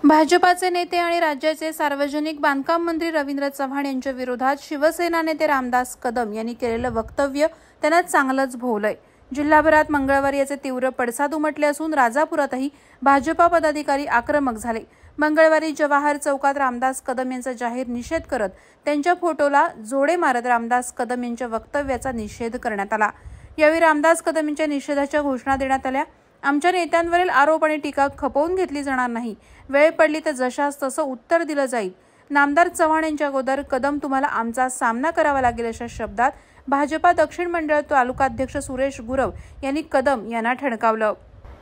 भाजपाचे नेते आणि राज्याचे सार्वजनिक बांधकाम मंत्री रवींद्र चव्हाण यांच्या विरोधात शिवसेना नेते रामदास कदम यांनी केलेलं वक्तव्य त्यांना चांगलंच भोवलंय। जिल्हाभरात मंगळवारी याचे तीव्र पडसाद उमटले असून राजापुरातही भाजपा पदाधिकारी आक्रमक झाले। मंगळवारी जवाहर चौकात रामदास कदम यांचा जाहीर निषेध करत त्यांच्या फोटोला जोडे मारत रामदास कदम यांच्या वक्तव्याचा निषेध करण्यात आला। यावेळी रामदास कदम यांच्या निषेधाच्या घोषणा देण्यात आल्या। आमच्या नेत्यांवरील आरोप आणि टीका खपवून घेतली जाणार नाही। वेळ पडली तर जशास तसं उत्तर दिलं जाईल। नामदार चव्हाण यांच्या अगोदर कदम तुम्हाला आमचा सामना करावा लागेल अशा शब्दात भाजपा दक्षिण मंडळ तालुकाध्यक्ष सुरेश गुरव यांनी कदम यांना ठणकावलं।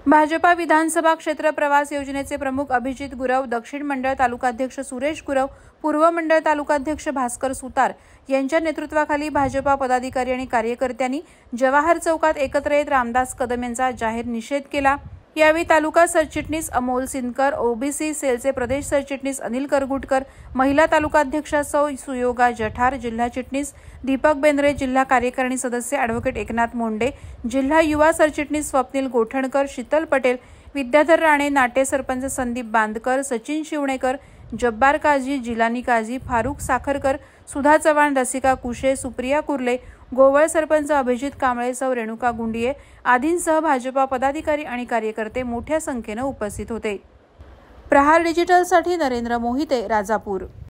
भाजपा विधानसभा क्षेत्र प्रवास योजनेचे प्रमुख अभिजित गुरव, दक्षिण मंडळ तालुकाध्यक्ष सुरेश गुरव, पूर्व मंडळ तालुकाध्यक्ष भास्कर सुतार यांच्या नेतृत्वाखाली भाजपा पदाधिकारी आणि कार्यकर्त्यांनी जवाहर चौकात एकत्र येत रामदास कदम यांचा जाहीर निषेध केला। यावेळी तालुका सरचिटणीस अमोल सिनकर, ओबीसी सेलचे प्रदेश सरचिटणीस अनिल करगुटकर, महिला तालुकाध्यक्ष सौ सुयोगा जठार, जिल्हा चिटणीस दीपक बेंद्रे, जिल्हा कार्यकारिणी सदस्य ॲडव्होकेट एकनाथ मोंडे, जिल्हा युवा सरचिटणीस स्वप्नील गोठणकर, शीतल पटेल, विद्याधर राणे, नाटे सरपंच संदीप बांदकर, सचिन शिवणेकर, जब्बार काझी, जिलानी काझी, फारुख साखरकर, सुधा चव्हाण, रसिका कुशे, सुप्रिया कुर्ले, गोवळ सरपंच अभिजित कांबळे, सौ रेणुका गुंडिये आदींसह भाजपा पदाधिकारी आणि कार्यकर्ते मोठ्या संख्येने उपस्थित होते। प्रहार डिजिटलसाठी नरेंद्र मोहिते, राजापूर।